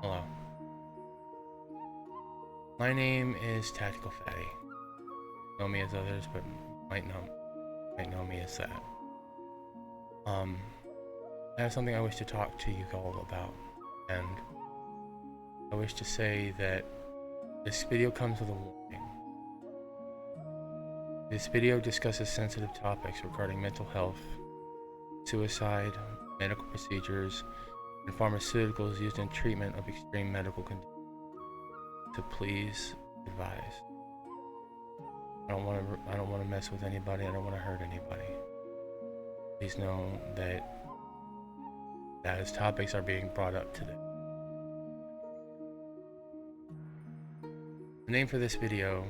Hello. My name is Tactical Fatty. Know me as others, but might know me as that. I have something I wish to talk to you all about, and I wish to say that this video comes with a warning. This video discusses sensitive topics regarding mental health, suicide, medical procedures, and pharmaceuticals used in treatment of extreme medical conditions. So please advise. I don't want to mess with anybody. I don't want to hurt anybody. Please know that as topics are being brought up today. The name for this video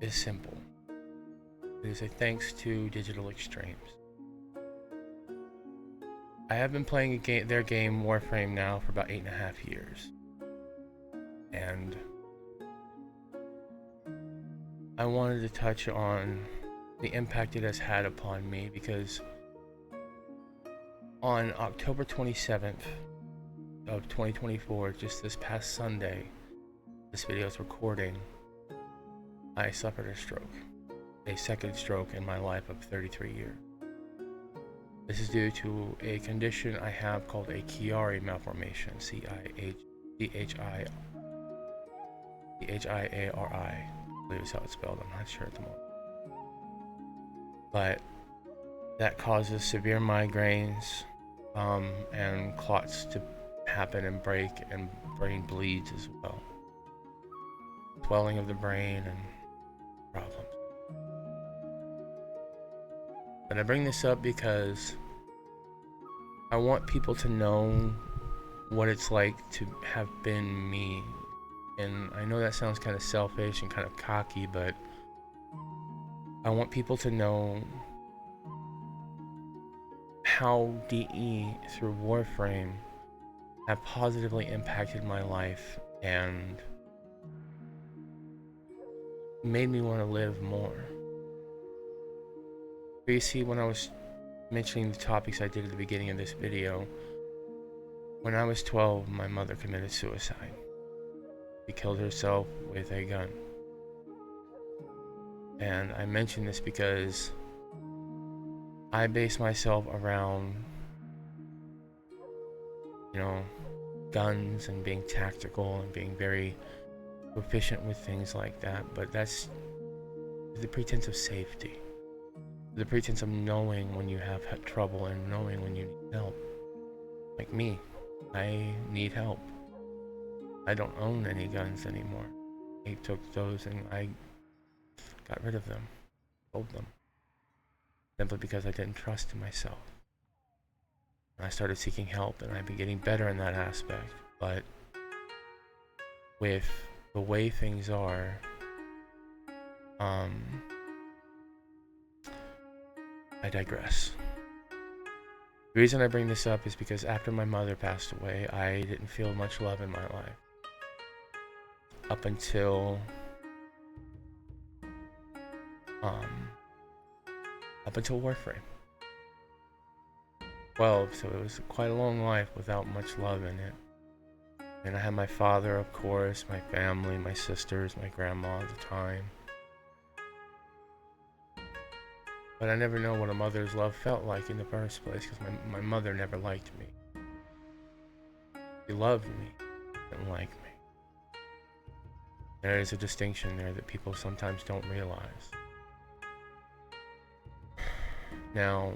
is simple. It is a thanks to digital extremes. I have been playing their game Warframe now for about 8.5 years. And I wanted to touch on the impact it has had upon me because on October 27th of 2024, just this past Sunday, this video is recording, I suffered a stroke. A second stroke in my life of 33 years. This is due to a condition I have called a Chiari malformation, C-I-H-I-A-R-I, I believe is how it's spelled, I'm not sure at the moment. But that causes severe migraines and clots to happen and break, and brain bleeds as well. Swelling of the brain and problems. But I bring this up because I want people to know what it's like to have been me. And I know that sounds kind of selfish and kind of cocky, but I want people to know how DE through Warframe have positively impacted my life and made me want to live more. You see, when I was mentioning the topics I did at the beginning of this video, when I was 12, my mother committed suicide. She killed herself with a gun. And I mention this because I base myself around, guns and being tactical and being very proficient with things like that, but that's the pretense of safety. The pretense of knowing when you have trouble and knowing when you need help. Like me, I need help. I don't own any guns anymore. I took those and I got rid of them, sold them, simply because I didn't trust in myself. And I started seeking help, and I've been getting better in that aspect. But with the way things are, I digress. The reason I bring this up is because after my mother passed away, I didn't feel much love in my life. Up until Warframe. 12, so it was quite a long life without much love in it. And I had my father, of course, my family, my sisters, my grandma at the time. But I never know what a mother's love felt like in the first place, because my mother never liked me. She loved me, didn't like me. There is a distinction there that people sometimes don't realize. Now,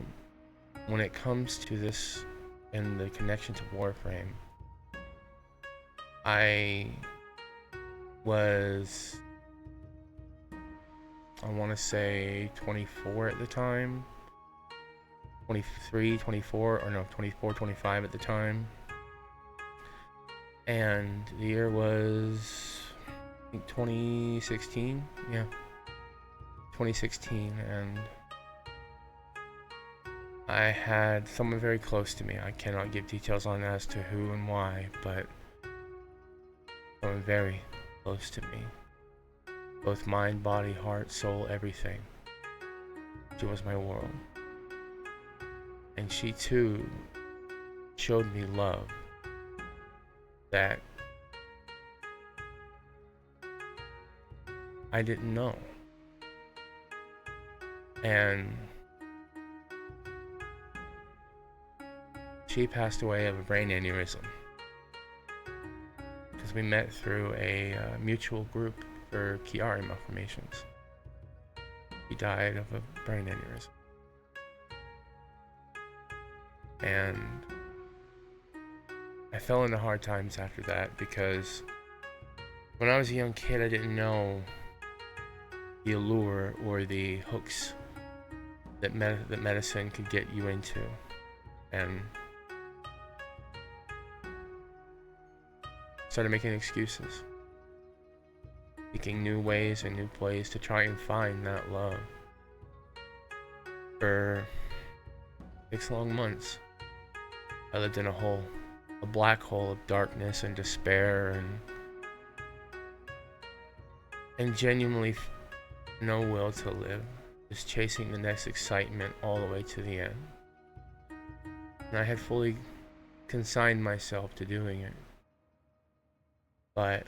when it comes to this and the connection to Warframe, I want to say 24 at the time, 23, 24, or no, 24, 25 at the time. And the year was, I think, 2016, yeah, 2016, and I had someone very close to me. I cannot give details on as to who and why, but someone very close to me. Both mind, body, heart, soul, everything. She was my world. And she too showed me love that I didn't know. And she passed away of a brain aneurysm because we met through a mutual group for Chiari malformations. She died of a brain aneurysm. And I fell into hard times after that because when I was a young kid, I didn't know the allure or the hooks that medicine could get you into. And started making excuses, seeking new ways and new plays to try and find that love. For 6 long months, I lived in a black hole of darkness and despair and genuinely no will to live, just chasing the next excitement all the way to the end. And I had fully consigned myself to doing it. But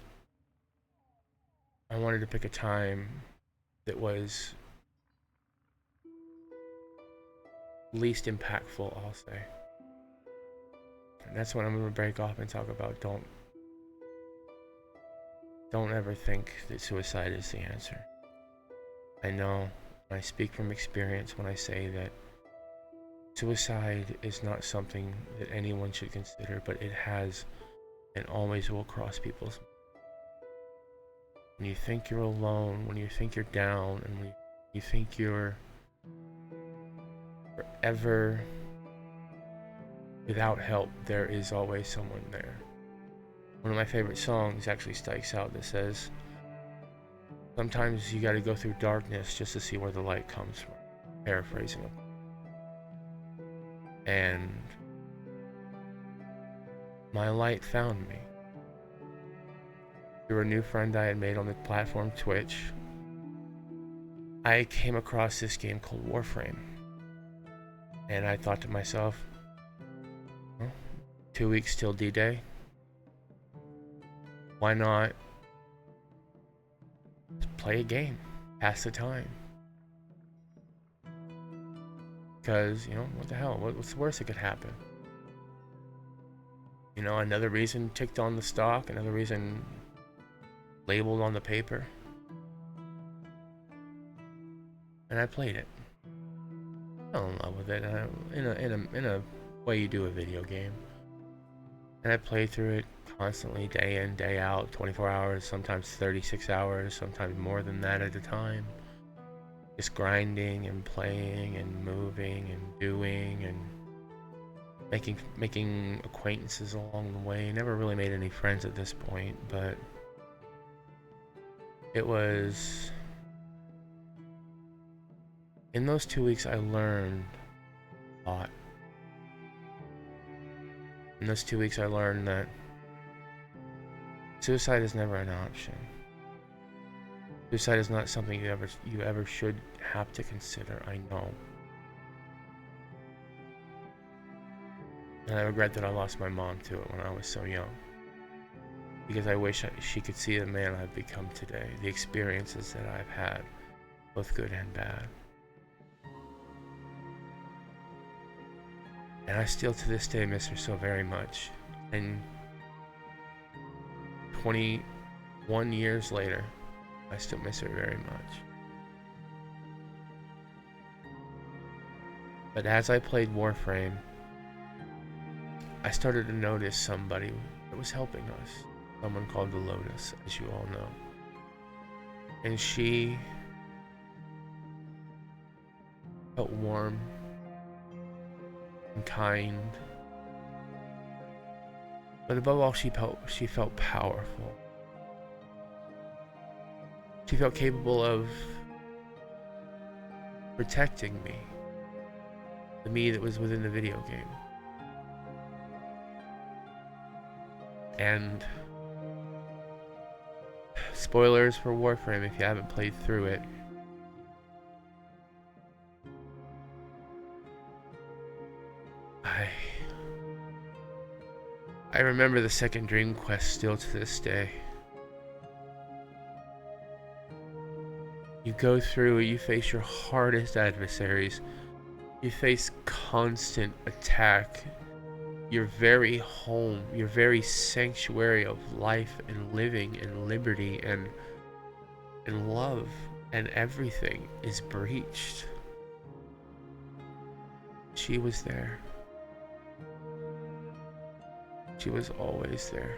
I wanted to pick a time that was least impactful, I'll say. And that's when I'm going to break off and talk about don't ever think that suicide is the answer. I know, I speak from experience when I say that suicide is not something that anyone should consider, but it has and always will cross people's minds. When you think you're alone, when you think you're down, and when you think you're forever without help, there is always someone there. One of my favorite songs actually strikes out that says, sometimes you gotta go through darkness just to see where the light comes from. Paraphrasing them. And my light found me. Through a new friend I had made on the platform Twitch, I came across this game called Warframe. And I thought to myself, well, 2 weeks till D-Day. Why not play a game, pass the time? Because, what the hell? What's the worst that could happen? Another reason ticked on the stock, another reason labeled on the paper. And I played it. I fell in love with it in a way you do a video game. And I played through it constantly, day in, day out, 24 hours, sometimes 36 hours, sometimes more than that at a time. Just grinding and playing and moving and doing and making acquaintances along the way. Never really made any friends at this point, but it was... In those 2 weeks, I learned a lot. In those 2 weeks, I learned that suicide is never an option. Suicide is not something you ever should have to consider, I know. And I regret that I lost my mom to it when I was so young. Because I wish she could see the man I've become today, the experiences that I've had, both good and bad. And I still to this day miss her so very much. And 21 years later, I still miss her very much. But as I played Warframe, I started to notice somebody that was helping us. Someone called the Lotus, as you all know. And she felt warm and kind. But above all, she felt powerful. She felt capable of protecting me. The me that was within the video game. And spoilers for Warframe if you haven't played through it. I remember the second dream quest still to this day. You go through, you face your hardest adversaries. You face constant attack. Your very home, your very sanctuary of life and living and liberty and love and everything is breached. She was there. She was always there.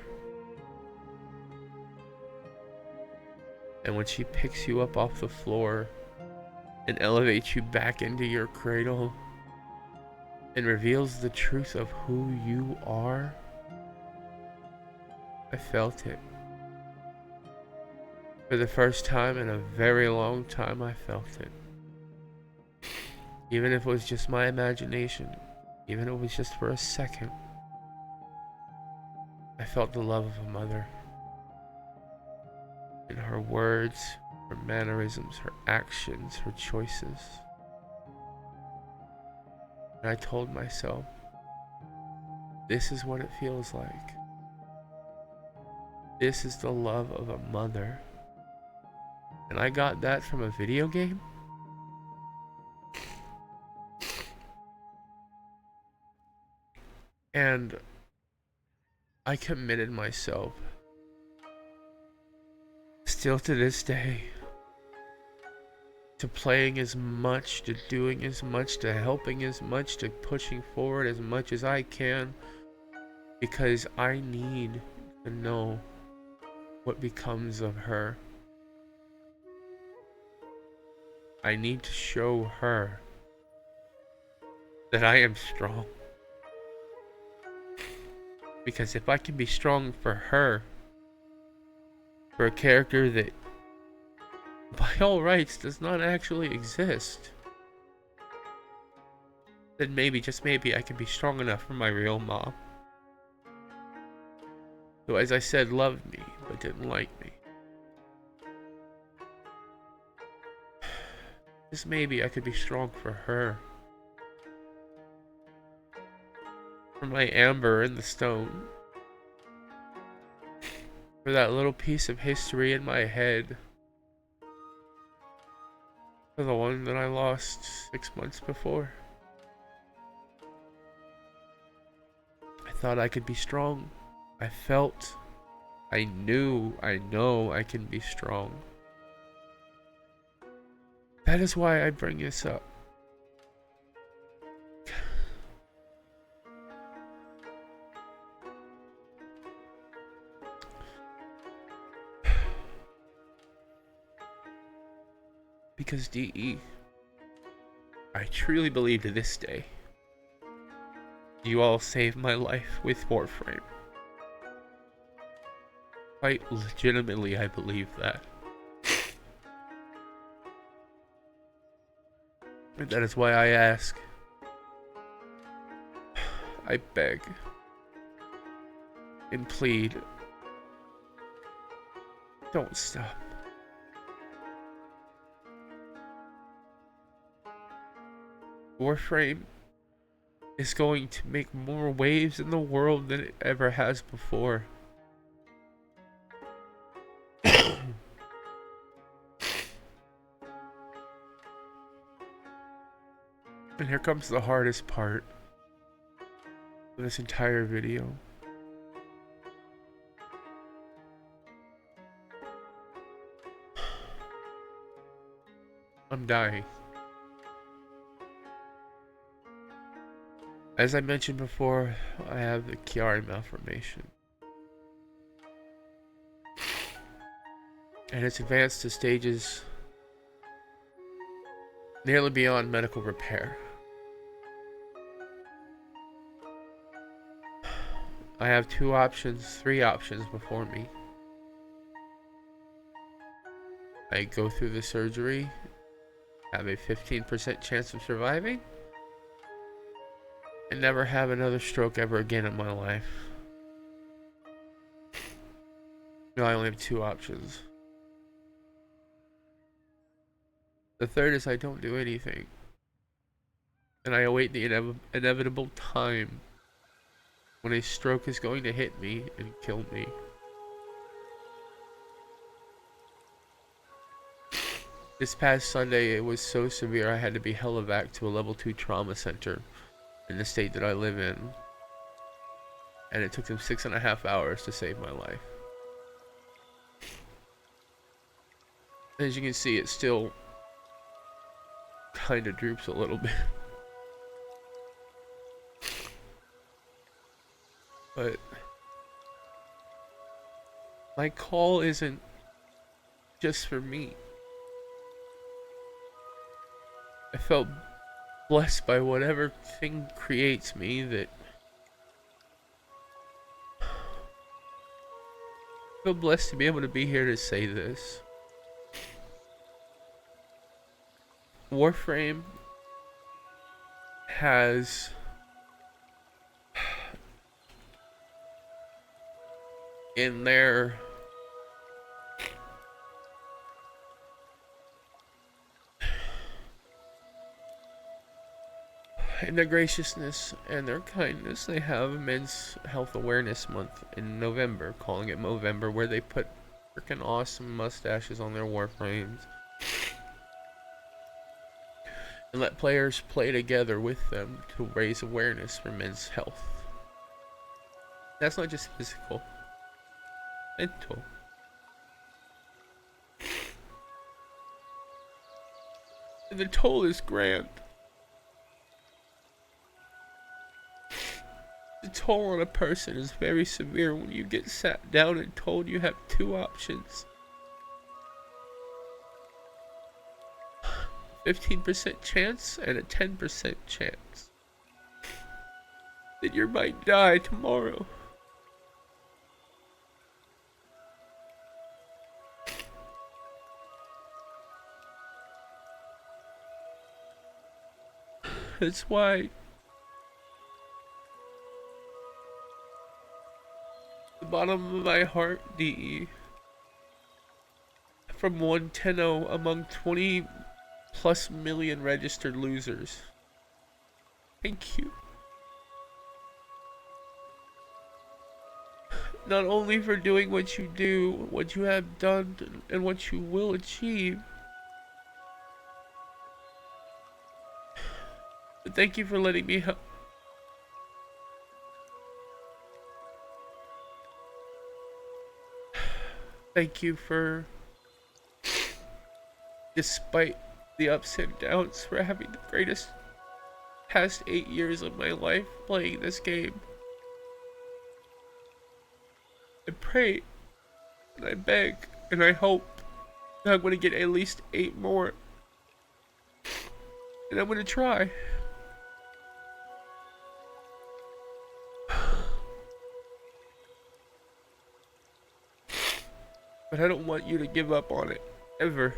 And when she picks you up off the floor and elevates you back into your cradle and reveals the truth of who you are, I felt it. For the first time in a very long time, I felt it. Even if it was just my imagination, even if it was just for a second, I felt the love of a mother. In her words, her mannerisms, her actions, her choices. And I told myself, this is what it feels like. This is the love of a mother. And I got that from a video game? And I committed myself, still to this day, to playing as much, to doing as much, to helping as much, to pushing forward as much as I can, because I need to know what becomes of her. I need to show her that I am strong. Because if I can be strong for her, for a character that by all rights does not actually exist, then maybe, just maybe, I can be strong enough for my real mom. Who, as I said, loved me, but didn't like me. Just maybe I could be strong for her. For my amber in the stone. For that little piece of history in my head. For the one that I lost 6 months before. I thought I could be strong. I felt, I knew, I know I can be strong. That is why I bring this up. Because DE, I truly believe to this day, you all saved my life with Warframe. Quite legitimately, I believe that. And that is why I ask, I beg, and plead, don't stop. Warframe is going to make more waves in the world than it ever has before. And here comes the hardest part of this entire video. I'm dying. As I mentioned before, I have the Chiari malformation. And it's advanced to stages nearly beyond medical repair. I have three options before me. I go through the surgery, have a 15% chance of surviving, and never have another stroke ever again in my life. No, I only have two options. The third is I don't do anything. And I await the inevitable time when a stroke is going to hit me and kill me. This past Sunday, it was so severe I had to be helivac to a level 2 trauma center in the state that I live in. And it took them 6.5 hours to save my life. As you can see, it still kind of droops a little bit. But my call isn't just for me. I felt blessed by whatever thing creates me that I feel blessed to be able to be here to say this. Warframe has in their graciousness and their kindness, they have Men's Health Awareness Month in November, calling it Movember, where they put freaking awesome mustaches on their Warframes and let players play together with them to raise awareness for men's health. That's not just physical, mental. And the toll is grand. The toll on a person is very severe when you get sat down and told you have two options. 15% chance and a 10% chance that you might die tomorrow. That's why the bottom of my heart, DE, from 110 among 20 plus million registered losers. Thank you. Not only for doing what you do, what you have done, and what you will achieve, but thank you for letting me help. Thank you for, despite the ups and downs, for having the greatest past 8 years of my life playing this game. I pray, and I beg, and I hope that I'm going to get at least 8 more. And I'm going to try. But I don't want you to give up on it, ever.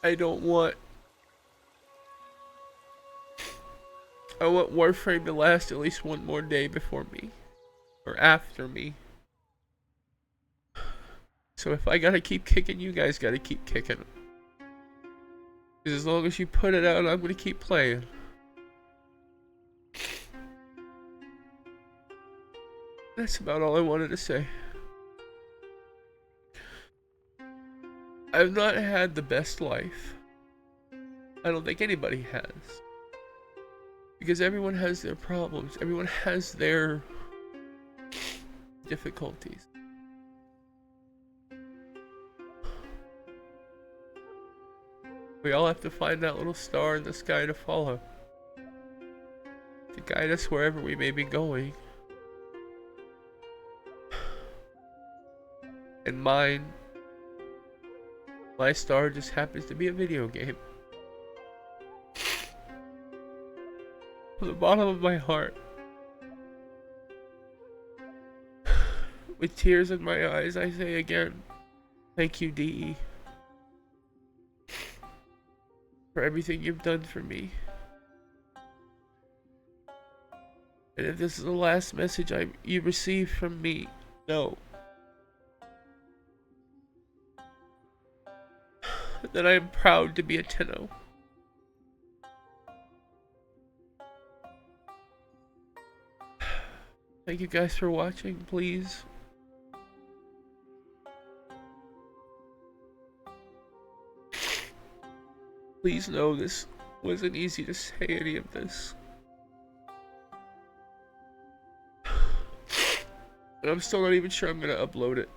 I want Warframe to last at least one more day before me. Or after me. So if I gotta keep kicking, you guys gotta keep kicking. Because as long as you put it out, I'm gonna keep playing. That's about all I wanted to say. I've not had the best life. I don't think anybody has. Because everyone has their problems. Everyone has their difficulties. We all have to find that little star in the sky to follow. To guide us wherever we may be going. And my star just happens to be a video game. From the bottom of my heart, with tears in my eyes, I say again, thank you, DE, for everything you've done for me. And if this is the last message you receive from me, know that I am proud to be a Tenno. Thank you guys for watching. Please know this wasn't easy to say any of this. And I'm still not even sure I'm gonna upload it.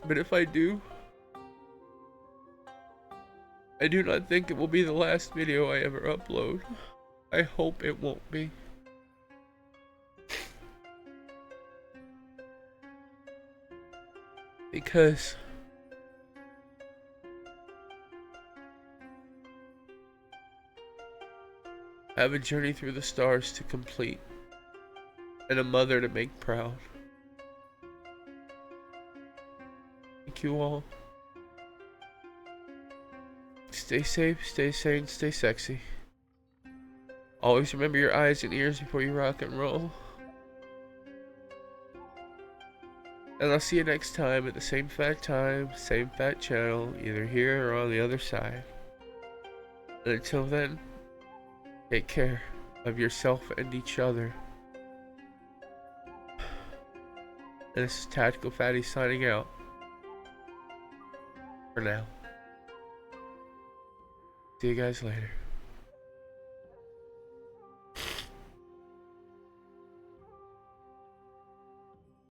But if I do, I do not think it will be the last video I ever upload. I hope it won't be. Because I have a journey through the stars to complete and a mother to make proud. Thank you all. Stay safe, stay sane, stay sexy. Always remember your eyes and ears before you rock and roll. And I'll see you next time at the same fat time, same fat channel, either here or on the other side. And until then, take care of yourself and each other. And this is Tactical Fatty signing out. For now. See you guys later.